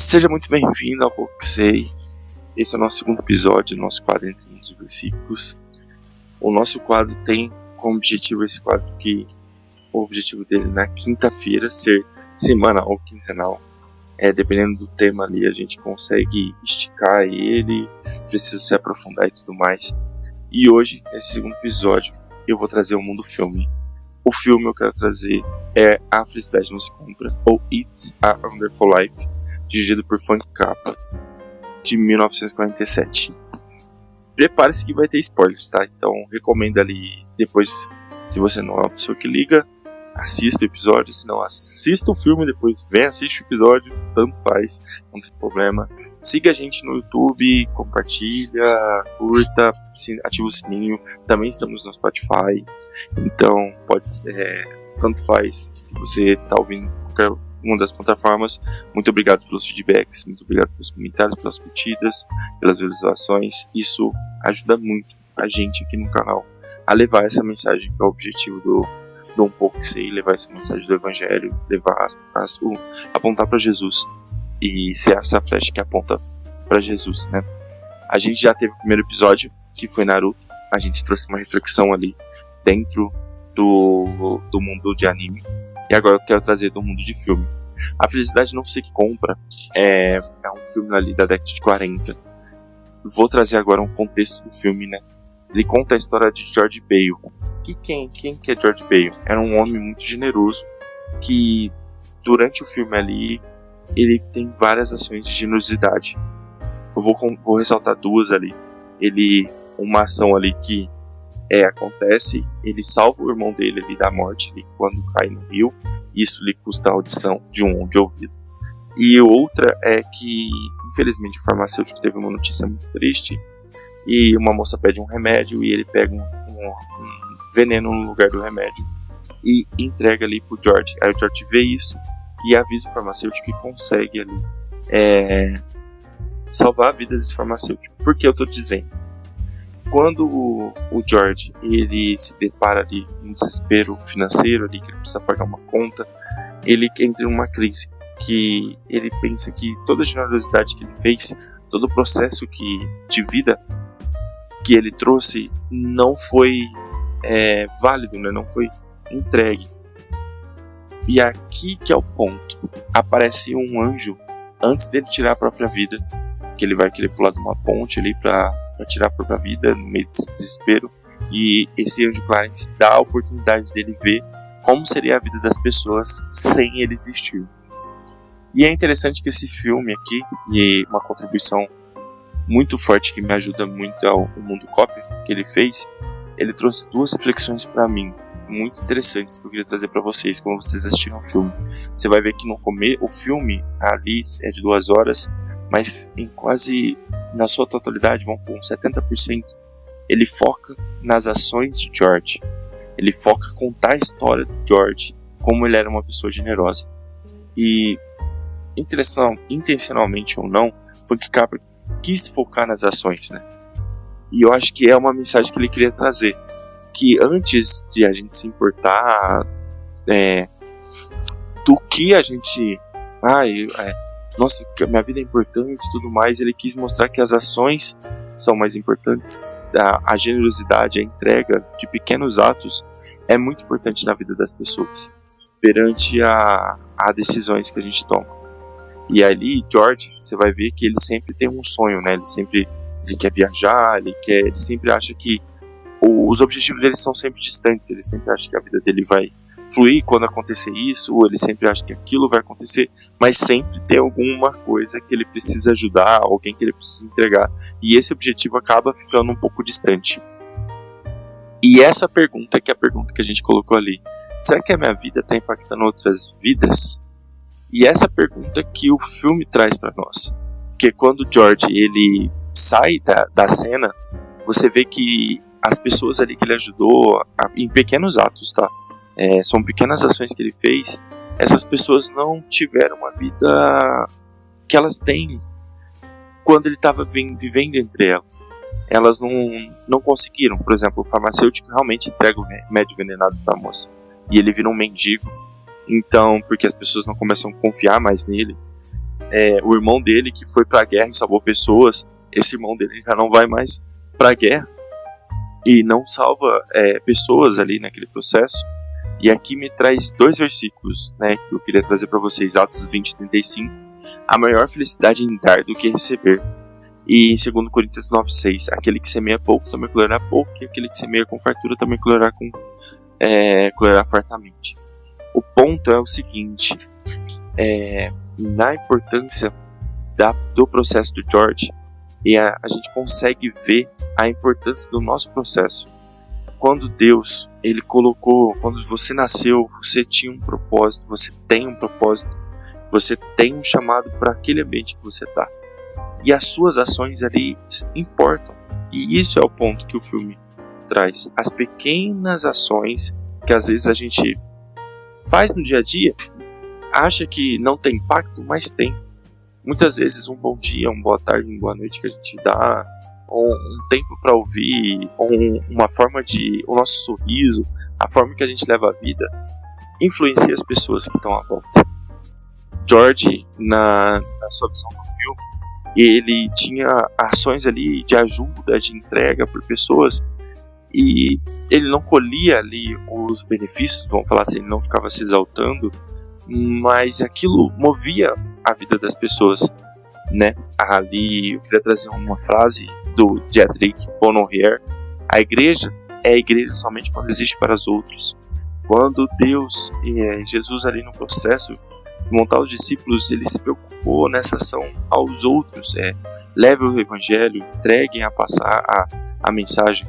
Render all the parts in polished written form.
Seja muito bem-vindo ao Boxei. Esse é o nosso segundo episódio do nosso quadro Entre Mundos e Versículos. O nosso quadro tem como objetivo esse quadro que o objetivo dele na quinta-feira ser semanal ou quinzenal. Dependendo do tema ali, a gente consegue esticar ele, precisa se aprofundar e tudo mais. E hoje, nesse segundo episódio, eu vou trazer o mundo filme. O filme eu quero trazer é A Felicidade Não Se Compra, ou It's a Wonderful Life, dirigido por Frank Capra, de 1947. Prepare-se que vai ter spoilers, tá? Então recomendo ali, depois, se você não é uma pessoa que liga, assista o episódio, se não assista o filme, depois vem, assiste o episódio, tanto faz, não tem problema. Siga a gente no YouTube, compartilha, curta, ativa o sininho, também estamos no Spotify, então pode ser, tanto faz, se você está ouvindo qualquer uma das plataformas. Muito obrigado pelos feedbacks, muito obrigado pelos comentários, pelas curtidas, pelas visualizações. Isso ajuda muito a gente aqui no canal a levar essa mensagem, que é o objetivo do Um Pouco Que Sei, levar essa mensagem do Evangelho, levar apontar para Jesus e ser essa flecha que aponta para Jesus, né? A gente já teve o primeiro episódio, que foi Naruto. A gente trouxe uma reflexão ali dentro do mundo de anime. E agora eu quero trazer do mundo de filme. A Felicidade Não Se Compra é um filme ali da década de 40. Vou trazer agora um contexto do filme, né? Ele conta a história de George Bale. Quem que é George Bale? Era um homem muito generoso que, durante o filme ali, ele tem várias ações de generosidade. Eu vou ressaltar duas ali. Uma ação ali que acontece, ele salva o irmão dele ali da morte ali, quando cai no rio. Isso lhe custa a audição de ouvido. E outra é que, infelizmente, o farmacêutico teve uma notícia muito triste e uma moça pede um remédio e ele pega um veneno no lugar do remédio e entrega ali pro George. Aí o George vê isso e avisa o farmacêutico e consegue ali salvar a vida desse farmacêutico. Por que eu tô dizendo? Quando o George ele se depara ali em um desespero financeiro ali, que ele precisa pagar uma conta, ele entra em uma crise que ele pensa que toda a generosidade que ele fez, todo o processo de vida que ele trouxe não foi válido, né? Não foi entregue. E aqui que é o ponto. Aparece um anjo antes dele tirar a própria vida, que ele vai querer pular de uma ponte ali para tirar a própria vida no meio desse desespero, e esse anjo Clarence dá a oportunidade dele ver como seria a vida das pessoas sem ele existir. E é interessante que esse filme aqui, e uma contribuição muito forte que me ajuda muito é o Mundo Cópia que ele fez, ele trouxe duas reflexões para mim muito interessantes que eu queria trazer para vocês quando vocês assistiram o filme. Você vai ver que no começo o filme ali é de 2 horas, mas em quase na sua totalidade, vamos por uns 70%, ele foca nas ações de George. Ele foca em contar a história do George, como ele era uma pessoa generosa. E, intencionalmente ou não, Frank Capra quis focar nas ações, né? E eu acho que é uma mensagem que ele queria trazer. Que antes de a gente se importar do que a gente... nossa, minha vida é importante e tudo mais, ele quis mostrar que as ações são mais importantes, a generosidade, a entrega de pequenos atos é muito importante na vida das pessoas, perante a decisões que a gente toma. E ali, George, você vai ver que ele sempre tem um sonho, né? Ele quer viajar, ele sempre acha que os objetivos dele são sempre distantes, ele sempre acha que a vida dele vai fluir quando acontecer isso, ou ele sempre acha que aquilo vai acontecer, mas sempre tem alguma coisa que ele precisa ajudar, alguém que ele precisa entregar, e esse objetivo acaba ficando um pouco distante. E essa pergunta que é a pergunta que a gente colocou ali, será que a minha vida está impactando outras vidas? E essa pergunta que o filme traz para nós, porque quando o George ele sai da cena, você vê que as pessoas ali que ele ajudou, em pequenos atos, tá? São pequenas ações que ele fez. Essas pessoas não tiveram uma vida que elas têm quando ele estava vivendo entre elas. Elas não conseguiram. Por exemplo, o farmacêutico realmente entrega o remédio envenenado para a moça e ele vira um mendigo. Então, porque as pessoas não começam a confiar mais nele. o irmão dele que foi pra guerra e salvou pessoas, esse irmão dele já não vai mais pra guerra e não salva pessoas ali naquele processo. E aqui me traz 2 versículos, né, que eu queria trazer para vocês, Atos 20, 35. A maior felicidade é em dar do que receber. E em 2 Coríntios 9, 6. Aquele que semeia pouco também colherá pouco, e aquele que semeia com fartura também colherá fartamente. O ponto é o seguinte, na importância do processo do George, e a gente consegue ver a importância do nosso processo. Quando Deus, Ele colocou, quando você nasceu, você tinha um propósito, você tem um propósito, você tem um chamado para aquele ambiente que você está. E as suas ações ali importam. E isso é o ponto que o filme traz. As pequenas ações que às vezes a gente faz no dia a dia, acha que não tem impacto, mas tem. Muitas vezes um bom dia, uma boa tarde, uma boa noite que a gente dá, um tempo para ouvir, uma forma o nosso sorriso, a forma que a gente leva a vida, influencia as pessoas que estão à volta. George, na sua visão do filme, ele tinha ações ali de ajuda, de entrega por pessoas, e ele não colhia ali os benefícios, vamos falar assim, ele não ficava se exaltando, mas aquilo movia a vida das pessoas, né? Ali eu queria trazer uma frase do Dietrich Bonhoeffer: a igreja é a igreja somente quando existe para os outros. Quando Deus e Jesus ali no processo de montar os discípulos, ele se preocupou nessa ação aos outros, leve o evangelho, entreguem a passar a mensagem.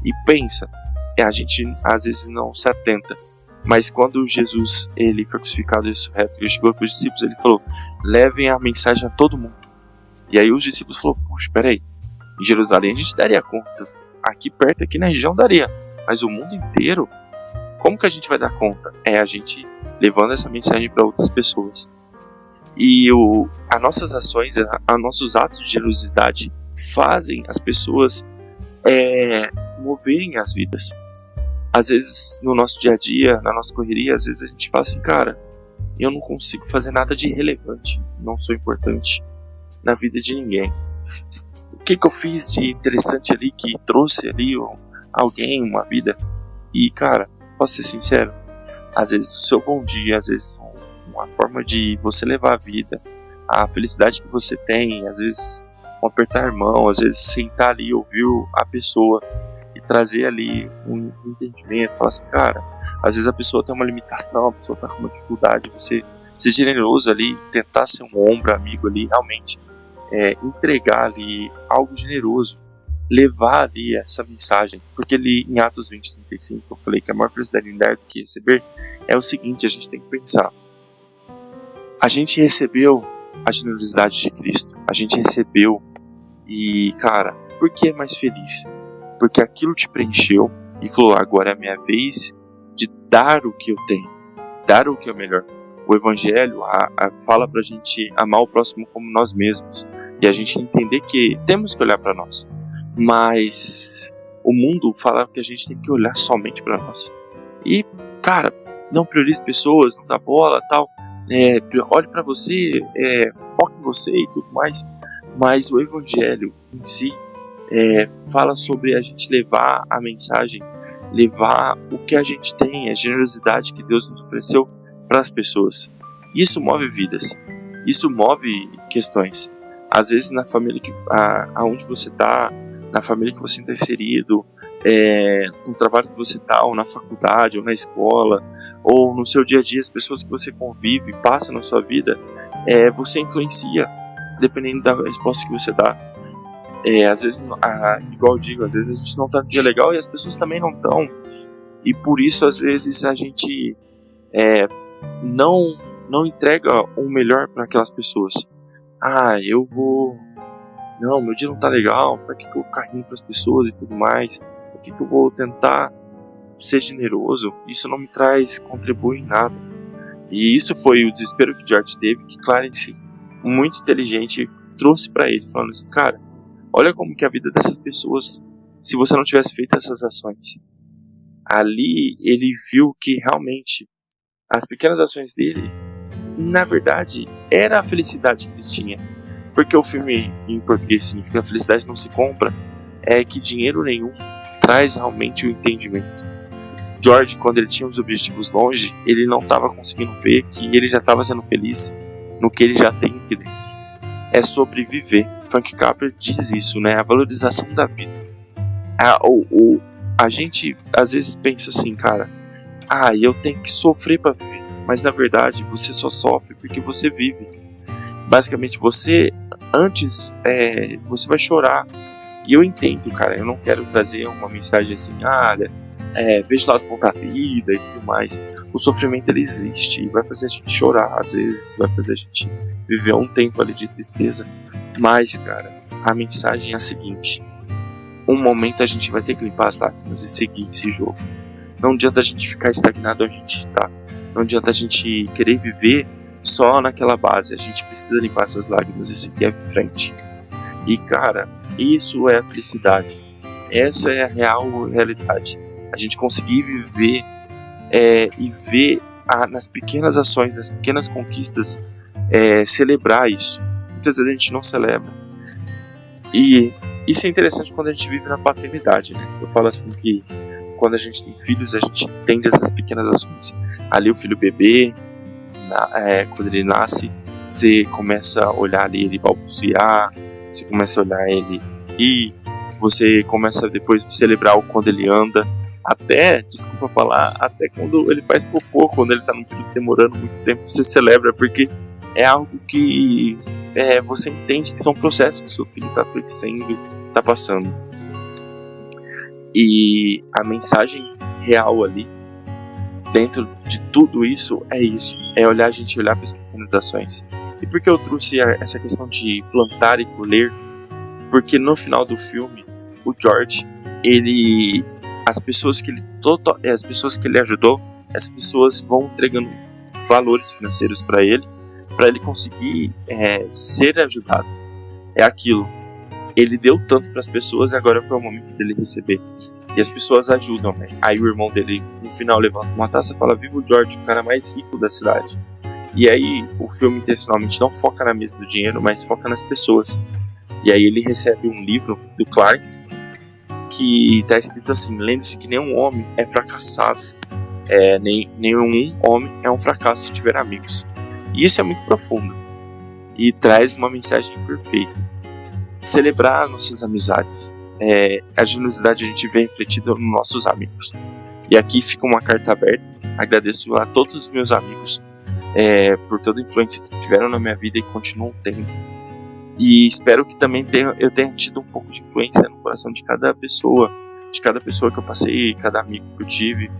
E pensa, a gente às vezes não se atenta, mas quando Jesus ele foi crucificado e ressurreto, ele chegou para os discípulos, ele falou: levem a mensagem a todo mundo. E aí os discípulos falaram: puxa, peraí, em Jerusalém a gente daria conta, aqui perto, aqui na região daria, mas o mundo inteiro, como que a gente vai dar conta? É a gente levando essa mensagem para outras pessoas. E as nossas ações, os nossos atos de generosidade fazem as pessoas moverem as vidas. Às vezes no nosso dia a dia, na nossa correria, às vezes a gente fala assim: cara, eu não consigo fazer nada de relevante, não sou importante na vida de ninguém. O que eu fiz de interessante ali que trouxe ali alguém, uma vida? E cara, posso ser sincero, às vezes o seu bom dia, às vezes uma forma de você levar a vida, a felicidade que você tem, às vezes um apertar a mão, às vezes sentar ali e ouvir a pessoa e trazer ali um entendimento, falar assim: cara, às vezes a pessoa tem uma limitação, a pessoa está com uma dificuldade, você ser generoso ali, tentar ser um ombro amigo ali, realmente entregar ali algo generoso, levar ali essa mensagem, porque ali em Atos 20, 35 eu falei que a maior felicidade em dar do que receber é o seguinte: a gente tem que pensar, a gente recebeu a generosidade de Cristo, a gente recebeu, e cara, por que é mais feliz? Porque aquilo te preencheu e falou: agora é a minha vez de dar o que eu tenho, dar o que é melhor. O Evangelho fala pra gente amar o próximo como nós mesmos, e a gente entender que temos que olhar para nós, mas o mundo fala que a gente tem que olhar somente para nós. E cara, não priorize pessoas, não dá bola, tal, olhe para você, foque em você e tudo mais. Mas o Evangelho em si fala sobre a gente levar a mensagem, levar o que a gente tem, a generosidade que Deus nos ofereceu para as pessoas. Isso move vidas, isso move questões. Às vezes na família aonde você está, na família que você está inserido, no trabalho que você está, ou na faculdade, ou na escola, ou no seu dia a dia, as pessoas que você convive, passam na sua vida, você influencia, dependendo da resposta que você dá. Às vezes, igual eu digo, às vezes a gente não está no dia legal e as pessoas também não estão, e por isso às vezes a gente não entrega o melhor para aquelas pessoas. Não, meu dia não tá legal, para que eu vou ficar rindo para as pessoas e tudo mais? Por que eu vou tentar ser generoso? Isso não me contribui em nada. E isso foi o desespero que George teve, que Clarence, muito inteligente, trouxe para ele, falando assim: cara, olha como que a vida dessas pessoas, se você não tivesse feito essas ações. Ali ele viu que realmente as pequenas ações dele na verdade, era a felicidade que ele tinha. Porque o filme em português significa felicidade não se compra, é que dinheiro nenhum traz realmente o entendimento. George, quando ele tinha os objetivos longe, ele não estava conseguindo ver que ele já estava sendo feliz no que ele já tem aqui dentro. É sobre viver. Frank Capra diz isso, né? A valorização da vida. A gente às vezes pensa assim, cara, eu tenho que sofrer para viver. Mas na verdade, você só sofre porque você vive. Basicamente, você antes, você vai chorar. E eu entendo, cara, eu não quero trazer uma mensagem assim, veja o lado bom da vida e tudo mais. O sofrimento, ele existe e vai fazer a gente chorar, às vezes vai fazer a gente viver um tempo ali de tristeza. Mas, cara, a mensagem é a seguinte: um momento a gente vai ter que limpar as lágrimas e seguir esse jogo. Não adianta a gente ficar estagnado onde a gente tá. Não adianta a gente querer viver só naquela base. A gente precisa limpar essas lágrimas e seguir em frente. E, cara, isso é a felicidade. Essa é a real realidade. A gente conseguir viver e ver nas pequenas ações, nas pequenas conquistas, celebrar isso. Muitas vezes a gente não celebra. E isso é interessante quando a gente vive na paternidade, né? Eu falo assim que quando a gente tem filhos, a gente entende essas pequenas ações. Ali o filho bebê, quando ele nasce, você começa a olhar ali ele balbuciar, você começa a olhar ele rir, você começa depois a celebrar quando ele anda, até quando ele faz cocô, quando ele está num período demorando muito tempo, você celebra, porque é algo que você entende que são processos que o seu filho está crescendo, está passando. E a mensagem real ali, dentro de tudo isso, é olhar a gente olhar para as pequenas ações. E por que eu trouxe essa questão de plantar e colher? Porque no final do filme, o George, as pessoas que ele ajudou, as pessoas vão entregando valores financeiros para ele conseguir ser ajudado. É aquilo. Ele deu tanto para as pessoas e agora foi o momento dele receber. E as pessoas ajudam, né? Aí o irmão dele, no final, levanta uma taça e fala: "Viva o George, o cara mais rico da cidade." E aí o filme intencionalmente não foca na mesa do dinheiro, mas foca nas pessoas. E aí ele recebe um livro do Clarence que está escrito assim: "Lembre-se que nenhum homem é fracassado. Nenhum homem é um fracasso se tiver amigos." E isso é muito profundo e traz uma mensagem perfeita. Celebrar nossas amizades. A generosidade a gente vê refletida nos nossos amigos. E aqui fica uma carta aberta. Agradeço a todos os meus amigos por toda a influência que tiveram na minha vida e continuam tendo. E espero que também eu tenha tido um pouco de influência no coração de cada pessoa que eu passei, cada amigo que eu tive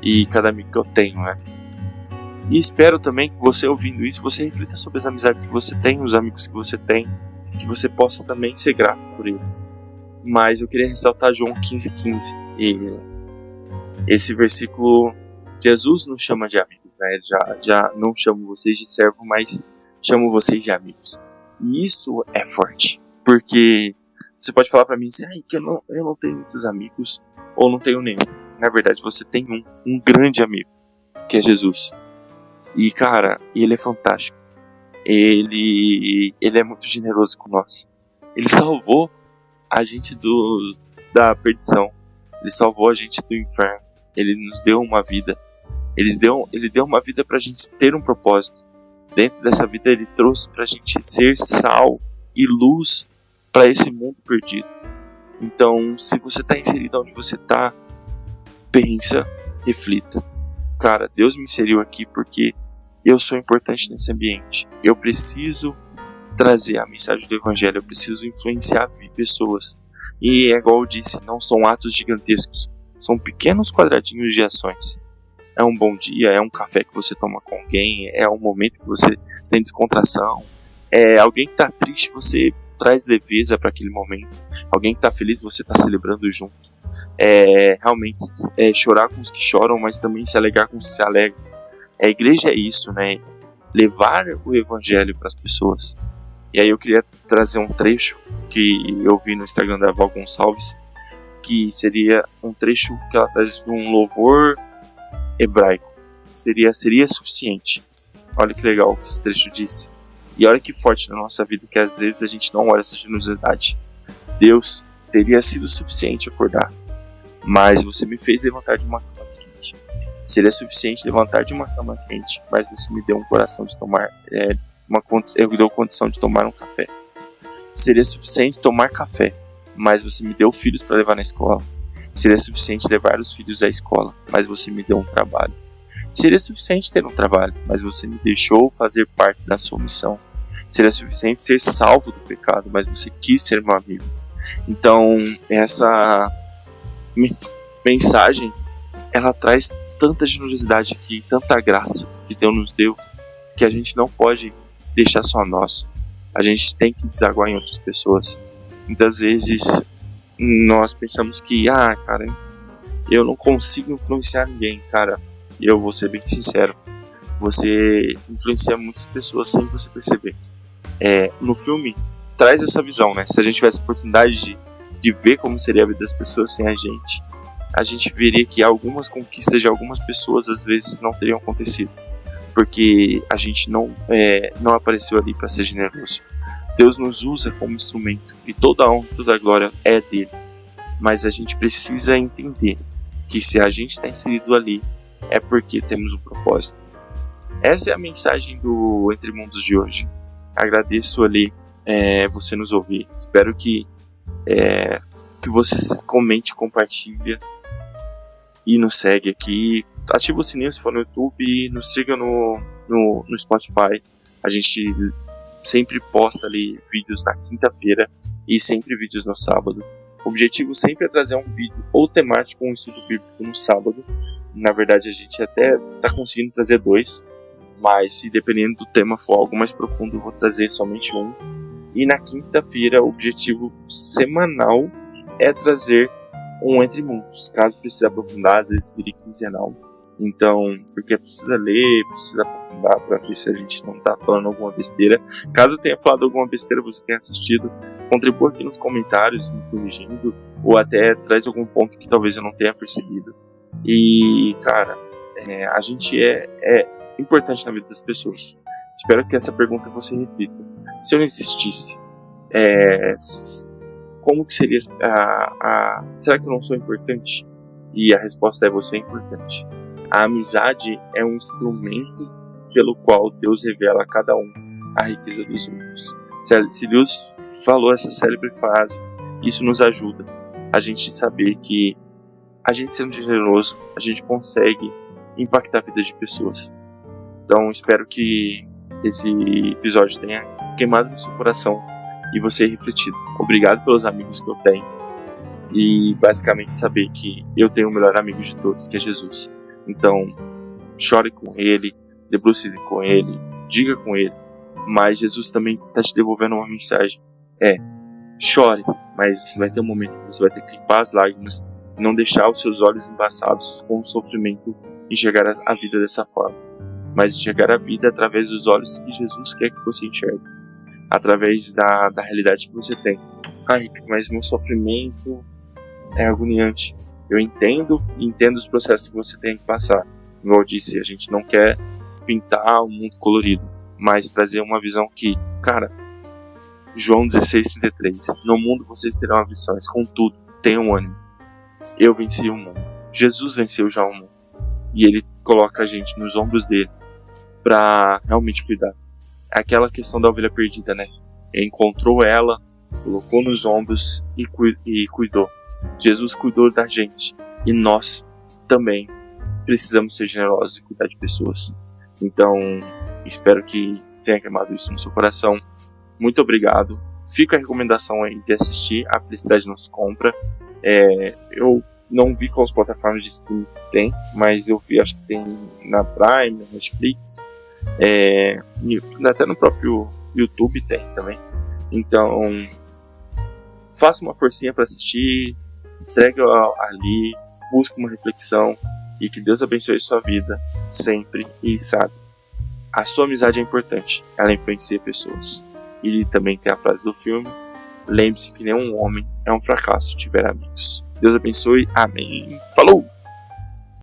e cada amigo que eu tenho, né? E espero também que você, ouvindo isso, você reflita sobre as amizades que você tem, os amigos que você tem, que você possa também ser grato por eles. Mas eu queria ressaltar João 15,15. E esse versículo, Jesus nos chama de amigos, né? Já não chamo vocês de servo, mas chamo vocês de amigos. E isso é forte, porque você pode falar pra mim assim: que eu não tenho muitos amigos, ou não tenho nenhum. Na verdade, você tem um grande amigo, que é Jesus. E, cara, ele é fantástico. Ele é muito generoso com nós. Ele salvou a gente da perdição. Ele salvou a gente do inferno. Ele nos deu uma vida. Ele deu uma vida pra gente ter um propósito. Dentro dessa vida ele trouxe pra gente ser sal e luz para esse mundo perdido. Então, se você tá inserido onde você tá, pensa, reflita. Cara, Deus me inseriu aqui porque eu sou importante nesse ambiente. Eu preciso trazer a mensagem do Evangelho. Eu preciso influenciar pessoas. E é igual eu disse, não são atos gigantescos. São pequenos quadradinhos de ações. É um bom dia, é um café que você toma com alguém, é um momento que você tem descontração. É alguém que está triste, você traz leveza para aquele momento. Alguém que está feliz, você está celebrando junto. Realmente chorar com os que choram, mas também se alegrar com os que se alegram. A igreja é isso, né? Levar o evangelho para as pessoas. E aí eu queria trazer um trecho que eu vi no Instagram da Val Gonçalves, que seria um trecho que ela traz de um louvor hebraico. Seria suficiente. Olha que legal o que esse trecho disse. E olha que forte na nossa vida que às vezes a gente não olha essa generosidade. Deus, teria sido suficiente acordar, mas você me fez levantar de uma cama quente. Seria suficiente levantar de uma cama quente, mas você me deu um coração de tomar, eu deu condição de tomar um café. Seria suficiente tomar café, mas você me deu filhos para levar na escola. Seria suficiente levar os filhos à escola, mas você me deu um trabalho. Seria suficiente ter um trabalho, mas você me deixou fazer parte da sua missão. Seria suficiente ser salvo do pecado, mas você quis ser meu amigo. Então, essa mensagem, ela traz tanta generosidade aqui, tanta graça que Deus nos deu, que a gente não pode deixar só nós. A gente tem que desaguar em outras pessoas. Muitas vezes, nós pensamos que, cara, eu não consigo influenciar ninguém, cara. Eu vou ser bem sincero. Você influencia muitas pessoas sem você perceber. No filme, traz essa visão, né? Se a gente tivesse a oportunidade de ver como seria a vida das pessoas sem a gente veria que algumas conquistas de algumas pessoas às vezes não teriam acontecido, porque a gente não apareceu ali para ser generoso. Deus nos usa como instrumento e toda a honra, toda a glória é dele, mas a gente precisa entender que se a gente está inserido ali é porque temos um propósito. Essa é a mensagem do Entre Mundos de hoje. Agradeço ali você nos ouvir. Espero que você comente, compartilhe e nos segue aqui. Ativa o sininho se for no YouTube e nos siga no Spotify. A gente sempre posta ali vídeos na quinta-feira e sempre vídeos no sábado. O objetivo sempre é trazer um vídeo ou temático ou um estudo bíblico no sábado. Na verdade, a gente até está conseguindo trazer 2, mas se dependendo do tema for algo mais profundo, eu vou trazer somente 1. E na quinta-feira, o objetivo semanal é trazer um Entre Mundos. Caso precise aprofundar, às vezes vire quinzenal. Então, porque precisa ler, precisa aprofundar para ver se a gente não está falando alguma besteira. Caso eu tenha falado alguma besteira, você tenha assistido, contribua aqui nos comentários, me corrigindo, ou até traz algum ponto que talvez eu não tenha percebido. E, cara, a gente é importante na vida das pessoas. Espero que essa pergunta você reflita. Se eu não existisse, como que seria será que eu não sou importante? E a resposta é: você é importante. A amizade é um instrumento pelo qual Deus revela a cada um a riqueza dos outros. Se Deus falou essa célebre frase, isso nos ajuda a gente saber que a gente sendo generoso, a gente consegue impactar a vida de pessoas. Então espero que esse episódio tenha queimado no seu coração e você refletido. Obrigado pelos amigos que eu tenho e basicamente saber que eu tenho o melhor amigo de todos, que é Jesus. Então chore com ele, debruce com ele, diga com ele, mas Jesus também está te devolvendo uma mensagem. Chore, mas vai ter um momento que você vai ter que limpar as lágrimas e não deixar os seus olhos embaçados com o sofrimento enxergar a vida dessa forma, mas enxergar a vida através dos olhos que Jesus quer que você enxergue, através da realidade que você tem. Mas meu sofrimento é agoniante. Eu entendo os processos que você tem que passar. Igual eu disse, a gente não quer pintar um mundo colorido, mas trazer uma visão que, cara, João 16:33, no mundo vocês terão aflições, contudo, tenham ânimo. Eu venci o mundo. Jesus venceu já o mundo. E ele coloca a gente nos ombros dele para realmente cuidar. É aquela questão da ovelha perdida, né? Ele encontrou ela, colocou nos ombros e cuidou. Jesus cuidou da gente. E nós também precisamos ser generosos e cuidar de pessoas. Então, espero que tenha queimado isso no seu coração. Muito obrigado. Fica a recomendação aí de assistir A Felicidade Não Se Compra. Eu não vi quais plataformas de streaming tem, mas eu vi, acho que tem na Prime, na Netflix, até no próprio YouTube tem também. Então, faça uma forcinha para assistir, entregue ali, busque uma reflexão e que Deus abençoe sua vida sempre. E sabe, a sua amizade é importante, ela influencia pessoas. E também tem a frase do filme: lembre-se que nenhum homem é um fracasso se tiver amigos. Deus abençoe. Amém. Falou!